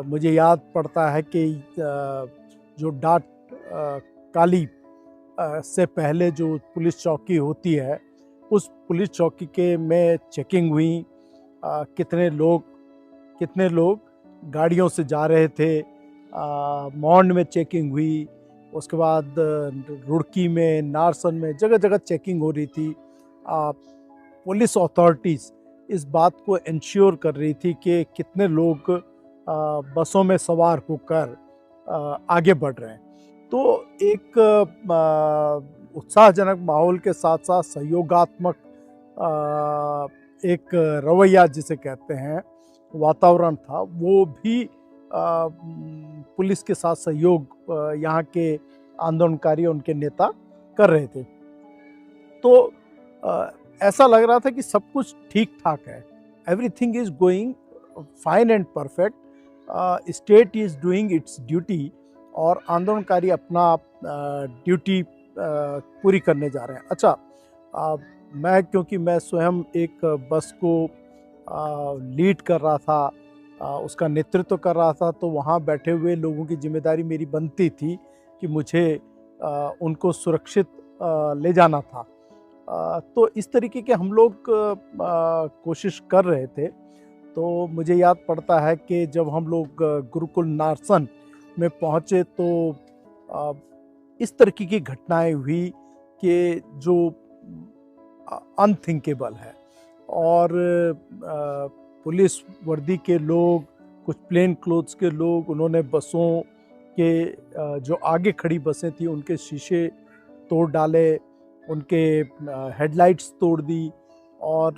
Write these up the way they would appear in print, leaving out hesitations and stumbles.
मुझे याद पड़ता है कि जो डाट काली से पहले जो पुलिस चौकी होती है, उस पुलिस चौकी के में चेकिंग हुई। कितने लोग गाड़ियों से जा रहे थे। मौंड में चेकिंग हुई। उसके बाद रुड़की में, नारसन में, जगह जगह चेकिंग हो रही थी। पुलिस अथॉरिटीज़ इस बात को इंश्योर कर रही थी कि कितने लोग बसों में सवार होकर आगे बढ़ रहे हैं। तो एक उत्साहजनक माहौल के साथ साथ सहयोगात्मक एक रवैया जिसे कहते हैं, वातावरण था। वो भी पुलिस के साथ सहयोग यहाँ के आंदोलनकारी, उनके नेता कर रहे थे। तो ऐसा लग रहा था कि सब कुछ ठीक ठाक है, everything is going fine and perfect, state is doing it's duty और आंदोलनकारी अपना ड्यूटी पूरी करने जा रहे हैं। अच्छा, क्योंकि मैं स्वयं एक बस को लीड कर रहा था, उसका नेतृत्व कर रहा था, तो वहाँ बैठे हुए लोगों की जिम्मेदारी मेरी बनती थी कि मुझे उनको सुरक्षित ले जाना था। तो इस तरीके के हम लोग कोशिश कर रहे थे। तो मुझे याद पड़ता है कि जब हम लोग गुरुकुल नारसन में पहुँचे तो इस तरीके की घटनाएं हुई कि जो अनथिंकेबल है। और पुलिस वर्दी के लोग, कुछ प्लेन क्लोथ्स के लोग, उन्होंने बसों के जो आगे खड़ी बसें थी उनके शीशे तोड़ डाले, उनके हेडलाइट्स तोड़ दी और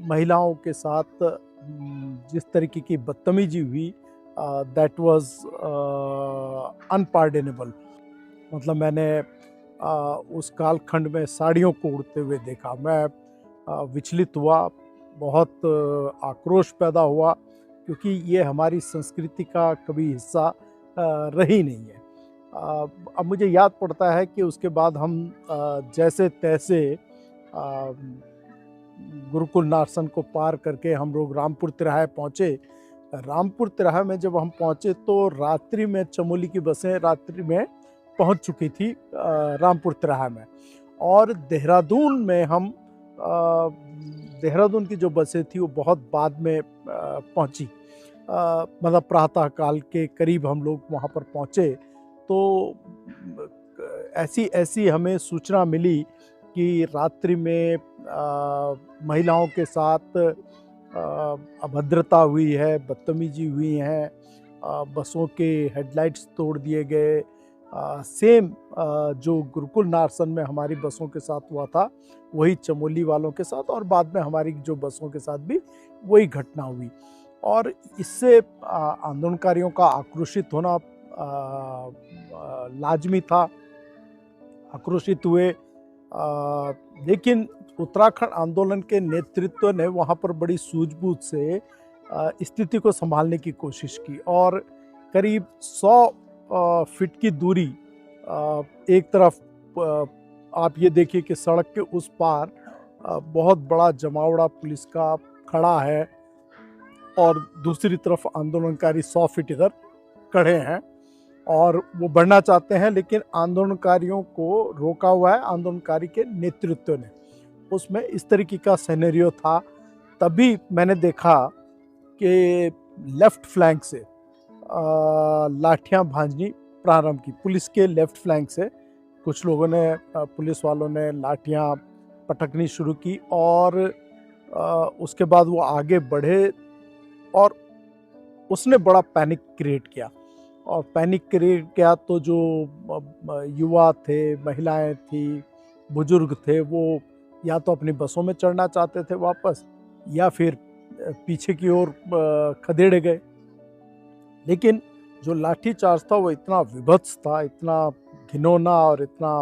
महिलाओं के साथ जिस तरीके की बदतमीजी हुई, दैट वाज अनपार्डनेबल। मतलब मैंने उस कालखंड में साड़ियों को उड़ते हुए देखा। मैं विचलित हुआ, बहुत आक्रोश पैदा हुआ, क्योंकि ये हमारी संस्कृति का कभी हिस्सा रही नहीं है। अब मुझे याद पड़ता है कि उसके बाद हम जैसे तैसे गुरुकुल नारसन को पार करके हम लोग रामपुर तिराहे पहुँचे। रामपुर तिराहे में जब हम पहुँचे तो रात्रि में चमोली की बसें रात्रि में पहुँच चुकी थी रामपुर तिराहे में। और देहरादून में हम देहरादून की जो बसें थी वो बहुत बाद में पहुँची। मतलब प्रातःकाल के करीब हम लोग वहाँ पर पहुँचे तो ऐसी हमें सूचना मिली कि रात्रि में महिलाओं के साथ अभद्रता हुई है, बदतमीजी हुई है, बसों के हेडलाइट्स तोड़ दिए गए। सेम जो गुरुकुल नारसन में हमारी बसों के साथ हुआ था, वही चमोली वालों के साथ और बाद में हमारी जो बसों के साथ भी वही घटना हुई। और इससे आंदोलनकारियों का आक्रोशित होना लाजमी था, आक्रोशित हुए। लेकिन उत्तराखंड आंदोलन के नेतृत्व ने वहाँ पर बड़ी सूझबूझ से स्थिति को संभालने की कोशिश की और करीब 100 फीट की दूरी एक तरफ आप ये देखिए कि सड़क के उस पार बहुत बड़ा जमावड़ा पुलिस का खड़ा है और दूसरी तरफ आंदोलनकारी 100 फीट इधर खड़े हैं और वो बढ़ना चाहते हैं, लेकिन आंदोलनकारियों को रोका हुआ है आंदोलनकारी के नेतृत्व ने। उसमें इस तरीके का सिनेरियो था। तभी मैंने देखा कि लेफ्ट फ्लैंक से लाठियां भांजनी प्रारंभ की। पुलिस के लेफ्ट फ्लैंक से कुछ लोगों ने, पुलिस वालों ने लाठियां पटकनी शुरू की और उसके बाद वो आगे बढ़े और उसने बड़ा पैनिक क्रिएट किया। और पैनिक क्रिएट किया तो जो युवा थे, महिलाएं थी, बुजुर्ग थे, वो या तो अपनी बसों में चढ़ना चाहते थे वापस या फिर पीछे की ओर खदेड़े गए। लेकिन जो लाठी चार्ज था वो इतना विभत्स था, इतना घिनौना और इतना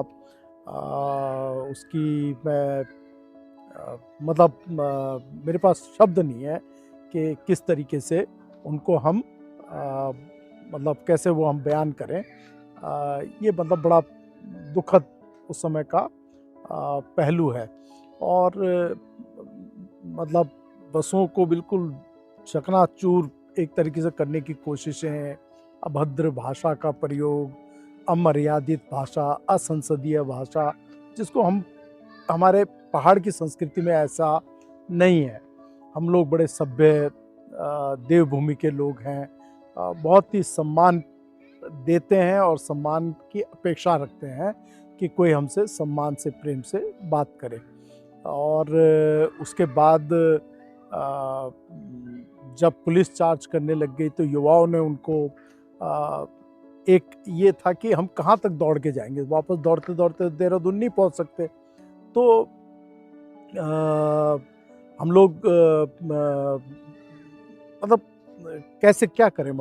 उसकी मतलब मेरे पास शब्द नहीं है कि किस तरीके से उनको हम मतलब कैसे वो हम बयान करें। ये मतलब बड़ा दुखद उस समय का पहलू है। और मतलब बसों को बिल्कुल चकनाचूर एक तरीके से करने की कोशिशें, अभद्र भाषा का प्रयोग, अमर्यादित भाषा, असंसदीय भाषा, जिसको हम हमारे पहाड़ की संस्कृति में ऐसा नहीं है। हम लोग बड़े सभ्य देवभूमि के लोग हैं, बहुत ही सम्मान देते हैं और सम्मान की अपेक्षा रखते हैं कि कोई हमसे सम्मान से, प्रेम से बात करे। और उसके बाद जब पुलिस चार्ज करने लग गई तो युवाओं ने उनको एक ये था कि हम कहाँ तक दौड़ के जाएंगे, वापस दौड़ते दौड़ते देहरादून नहीं पहुंच सकते। तो हम लोग मतलब कैसे क्या करें, मतलब